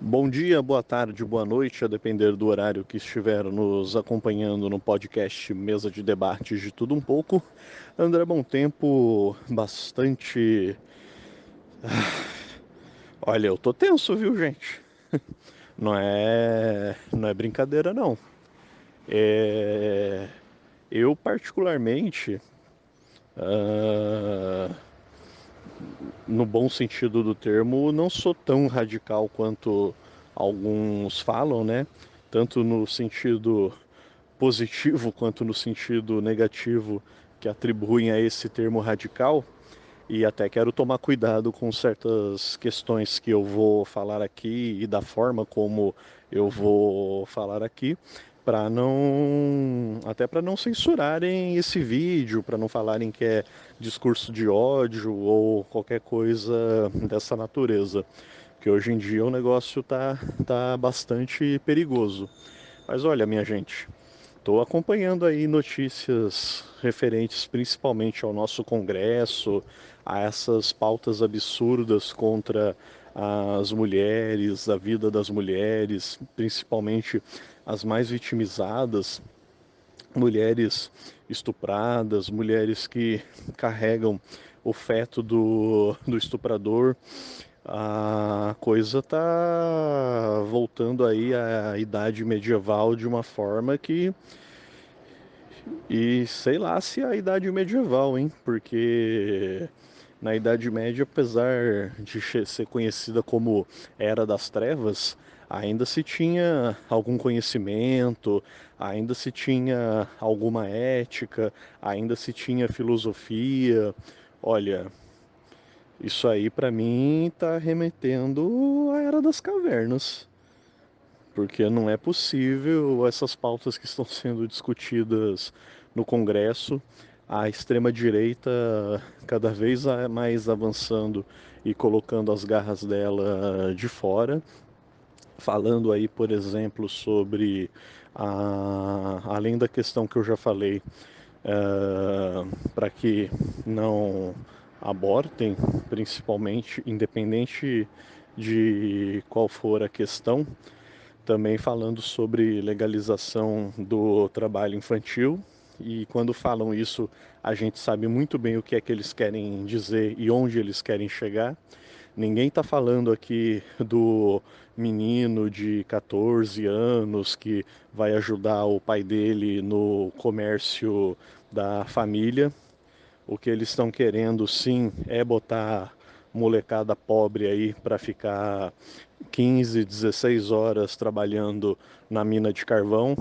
Bom dia, boa tarde, boa noite, a depender do horário que estiver nos acompanhando no podcast Mesa de Debates de Tudo Um Pouco. André Bom Tempo, bastante. Olha, eu tô tenso, viu, gente? Não é brincadeira, não. É... Eu, particularmente, ah, no bom sentido do termo, não sou tão radical quanto alguns falam, né? Tanto no sentido positivo quanto no sentido negativo que atribuem a esse termo radical. E até quero tomar cuidado com certas questões que eu vou falar aqui e da forma como eu vou falar aqui, para não, até para não censurarem esse vídeo, para não falarem que é discurso de ódio ou qualquer coisa dessa natureza, que hoje em dia o negócio tá bastante perigoso. Mas olha, minha gente, estou acompanhando aí notícias referentes principalmente ao nosso Congresso, a essas pautas absurdas contra as mulheres, a vida das mulheres, principalmente as mais vitimizadas, mulheres estupradas, mulheres que carregam o feto do estuprador. A coisa tá voltando aí à idade medieval de uma forma que e sei lá se é a Idade Medieval, hein? Porque na Idade Média, apesar de ser conhecida como Era das Trevas, ainda se tinha algum conhecimento, ainda se tinha alguma ética, ainda se tinha filosofia. Olha, isso aí pra mim tá remetendo à Era das Cavernas. Porque não é possível essas pautas que estão sendo discutidas no Congresso, a extrema-direita cada vez mais avançando e colocando as garras dela de fora, falando aí, por exemplo, sobre além da questão que eu já falei, para que não abortem, principalmente, independente de qual for a questão, também falando sobre legalização do trabalho infantil. E quando falam isso, a gente sabe muito bem o que é que eles querem dizer e onde eles querem chegar. Ninguém está falando aqui do menino de 14 anos que vai ajudar o pai dele no comércio da família. O que eles estão querendo, sim, é botar molecada pobre aí para ficar 15, 16 horas trabalhando na mina de carvão.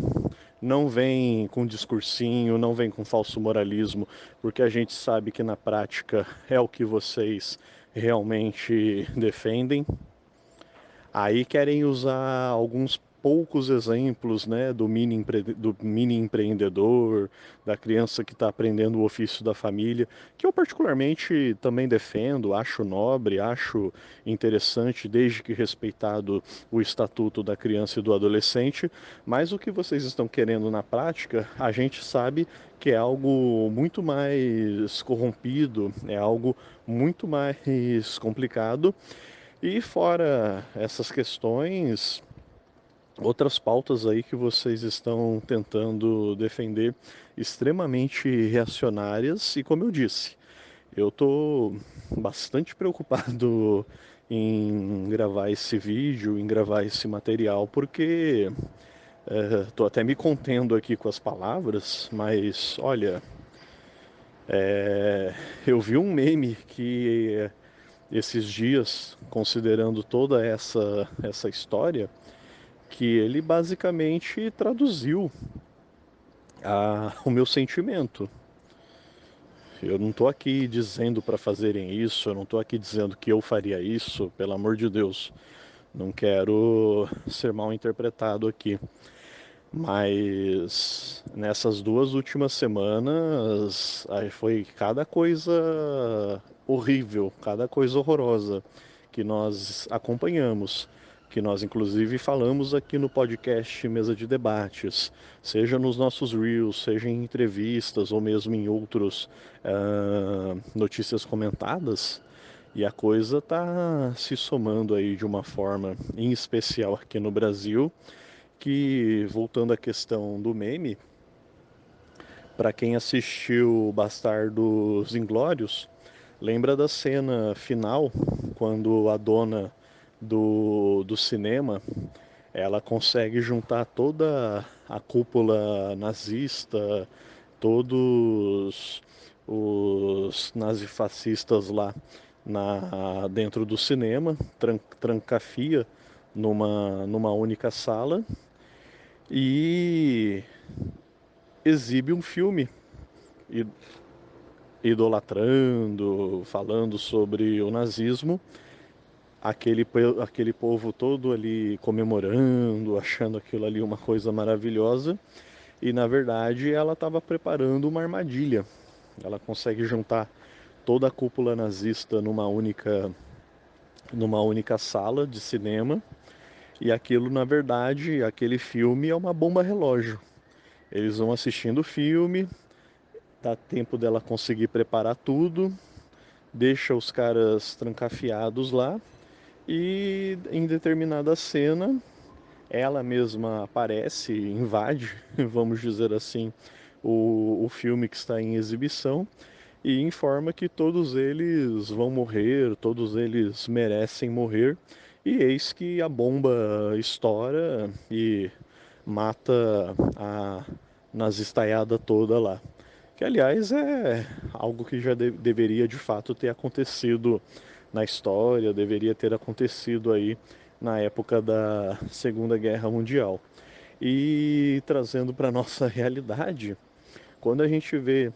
Não vem com discursinho, não vem com falso moralismo, porque a gente sabe que na prática é o que vocês realmente defendem. Aí querem usar alguns poucos exemplos, né, do mini empreendedor, da criança que está aprendendo o ofício da família, que eu particularmente também defendo, acho nobre, acho interessante, desde que respeitado o estatuto da criança e do adolescente, mas o que vocês estão querendo na prática, a gente sabe que é algo muito mais corrompido, é algo muito mais complicado e fora essas questões, outras pautas aí que vocês estão tentando defender extremamente reacionárias e como eu disse, eu estou bastante preocupado em gravar esse vídeo, em gravar esse material, porque estou até me contendo aqui com as palavras, mas olha, eu vi um meme que esses dias, considerando toda essa história, que ele basicamente traduziu o meu sentimento. Eu não estou aqui dizendo para fazerem isso, eu não estou aqui dizendo que eu faria isso, pelo amor de Deus. Não quero ser mal interpretado aqui. Mas nessas duas últimas semanas aí foi cada coisa horrível, cada coisa horrorosa que nós acompanhamos, que nós inclusive falamos aqui no podcast Mesa de Debates, seja nos nossos reels, seja em entrevistas ou mesmo em outros notícias comentadas. E a coisa está se somando aí de uma forma, em especial aqui no Brasil, que, voltando à questão do meme, para quem assistiu Bastardos Inglórios, lembra da cena final, quando a dona do cinema, ela consegue juntar toda a cúpula nazista, todos os nazifascistas lá dentro do cinema, trancafia numa única sala e exibe um filme idolatrando, falando sobre o nazismo, aquele povo todo ali comemorando, achando aquilo ali uma coisa maravilhosa, e na verdade ela estava preparando uma armadilha. Ela consegue juntar toda a cúpula nazista numa única sala de cinema, e aquilo, na verdade, aquele filme é uma bomba relógio. Eles vão assistindo o filme, dá tempo dela conseguir preparar tudo, deixa os caras trancafiados lá, e em determinada cena ela mesma aparece, invade, vamos dizer assim, o filme que está em exibição e informa que todos eles vão morrer, todos eles merecem morrer. E eis que a bomba estoura e mata a nazistaiada toda lá. Que, aliás, é algo que já deveria de fato ter acontecido na história, deveria ter acontecido aí na época da Segunda Guerra Mundial. E trazendo para nossa realidade, quando a gente vê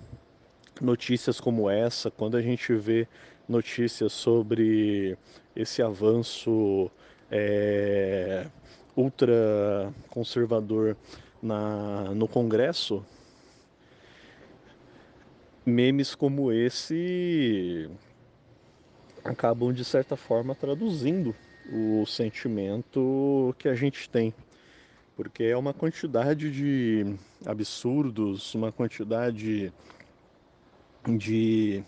notícias como essa, quando a gente vê notícias sobre esse avanço é, ultra conservador no Congresso, memes como esse acabam de certa forma traduzindo o sentimento que a gente tem, porque é uma quantidade de absurdos, uma quantidade de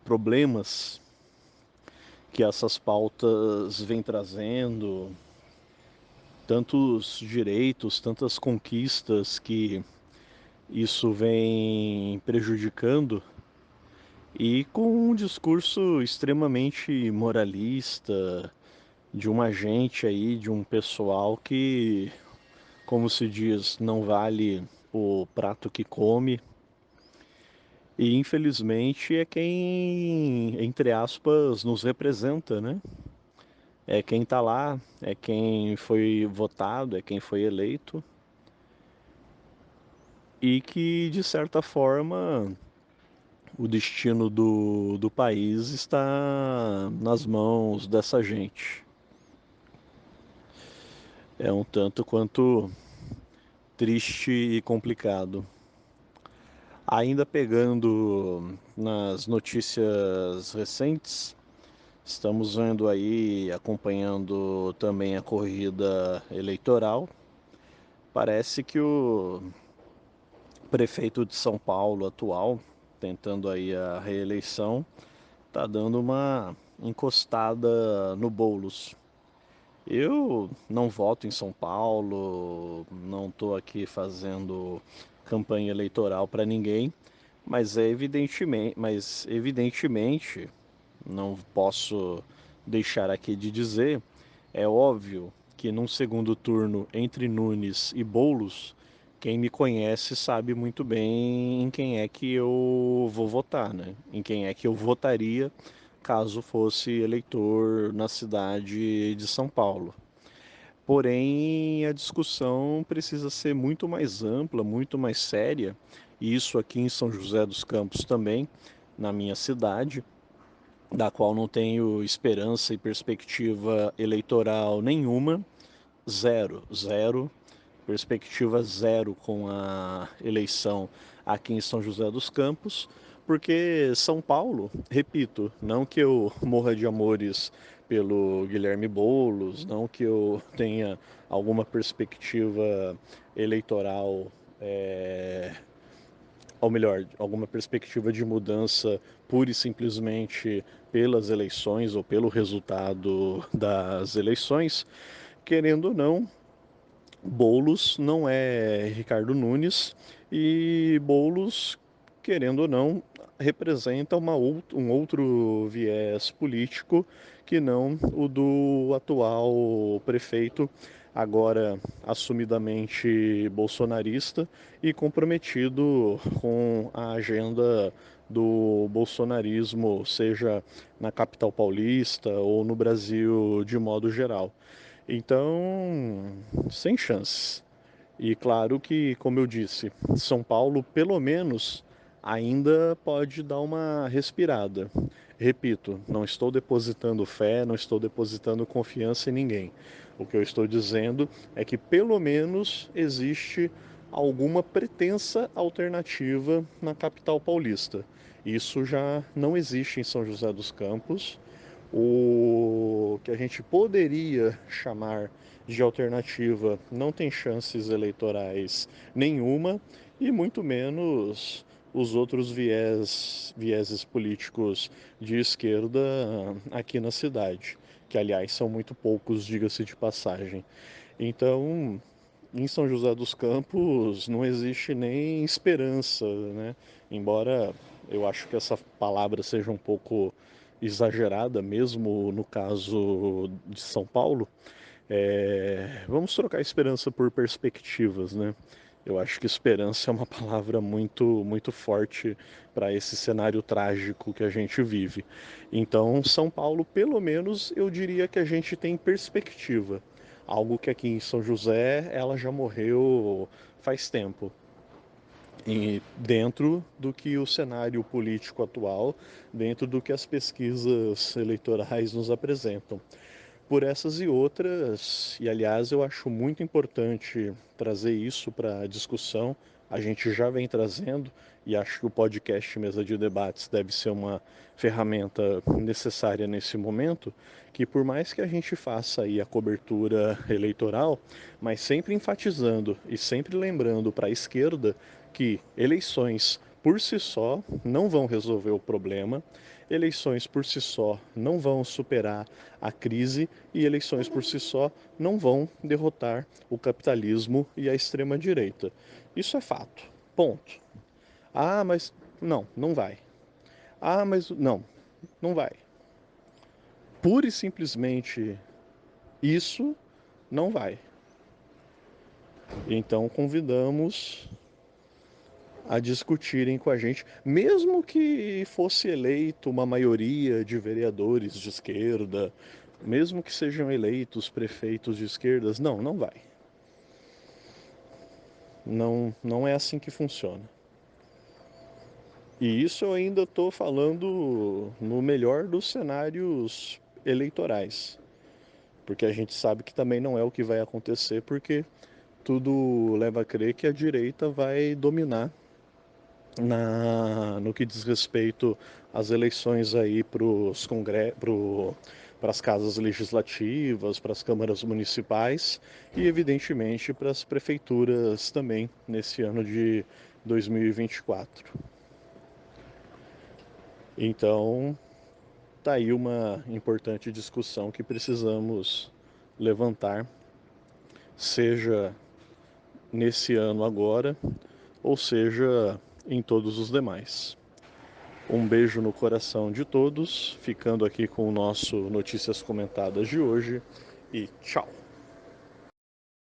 problemas que essas pautas vêm trazendo, tantos direitos, tantas conquistas que isso vem prejudicando, e com um discurso extremamente moralista de uma gente aí, de um pessoal que, como se diz, não vale o prato que come. E infelizmente é quem, entre aspas, nos representa, né? É quem está lá, é quem foi votado, é quem foi eleito e que, de certa forma, o destino do país está nas mãos dessa gente. É um tanto quanto triste e complicado. Ainda pegando nas notícias recentes, estamos vendo aí, acompanhando também a corrida eleitoral. Parece que o prefeito de São Paulo atual, tentando aí a reeleição, tá dando uma encostada no Boulos. Eu não voto em São Paulo, não estou aqui fazendo campanha eleitoral para ninguém, mas evidentemente não posso deixar aqui de dizer, é óbvio que num segundo turno entre Nunes e Boulos, quem me conhece sabe muito bem em quem é que eu vou votar, né? Em quem é que eu votaria caso fosse eleitor na cidade de São Paulo. Porém, a discussão precisa ser muito mais ampla, muito mais séria, e isso aqui em São José dos Campos também, na minha cidade, da qual não tenho esperança e perspectiva eleitoral nenhuma, zero, zero, perspectiva zero com a eleição aqui em São José dos Campos, porque São Paulo, repito, não que eu morra de amores pelo Guilherme Boulos, não que eu tenha alguma perspectiva eleitoral ou melhor, alguma perspectiva de mudança pura e simplesmente pelas eleições ou pelo resultado das eleições, querendo ou não, Boulos não é Ricardo Nunes e Boulos, querendo ou não, representa um outro viés político que não o do atual prefeito, agora assumidamente bolsonarista e comprometido com a agenda do bolsonarismo, seja na capital paulista ou no Brasil de modo geral. Então, sem chances. E claro que, como eu disse, São Paulo, pelo menos, ainda pode dar uma respirada. Repito, não estou depositando fé, não estou depositando confiança em ninguém. O que eu estou dizendo é que, pelo menos, existe alguma pretensa alternativa na capital paulista. Isso já não existe em São José dos Campos. O que a gente poderia chamar de alternativa não tem chances eleitorais nenhuma, e muito menos os outros vieses políticos de esquerda aqui na cidade, que aliás são muito poucos, diga-se de passagem. Então, em São José dos Campos não existe nem esperança, né? Embora eu acho que essa palavra seja um pouco exagerada, mesmo no caso de São Paulo. Vamos trocar esperança por perspectivas, né? Eu acho que esperança é uma palavra muito forte para esse cenário trágico que a gente vive. Então, São Paulo, pelo menos, eu diria que a gente tem perspectiva. Algo que aqui em São José ela já morreu faz tempo. E dentro do que o cenário político atual, dentro do que as pesquisas eleitorais nos apresentam. Por essas e outras, e aliás eu acho muito importante trazer isso para a discussão, a gente já vem trazendo, e acho que o podcast Mesa de Debates deve ser uma ferramenta necessária nesse momento, que por mais que a gente faça aí a cobertura eleitoral, mas sempre enfatizando e sempre lembrando para a esquerda que eleições por si só não vão resolver o problema, eleições por si só não vão superar a crise e eleições por si só não vão derrotar o capitalismo e a extrema-direita. Isso é fato. Ponto. Ah, mas não, não vai. Ah, mas não, não vai. Pura e simplesmente isso não vai. Então convidamos a discutirem com a gente, mesmo que fosse eleito uma maioria de vereadores de esquerda, mesmo que sejam eleitos prefeitos de esquerdas, não, não vai. Não, não é assim que funciona. E isso eu ainda estou falando no melhor dos cenários eleitorais, porque a gente sabe que também não é o que vai acontecer, porque tudo leva a crer que a direita vai dominar no que diz respeito às eleições aí para as casas legislativas, para as câmaras municipais e, evidentemente, para as prefeituras também nesse ano de 2024. Então, tá aí uma importante discussão que precisamos levantar, seja nesse ano agora, ou seja em todos os demais. Um beijo no coração de todos, ficando aqui com o nosso Notícias Comentadas de hoje e tchau!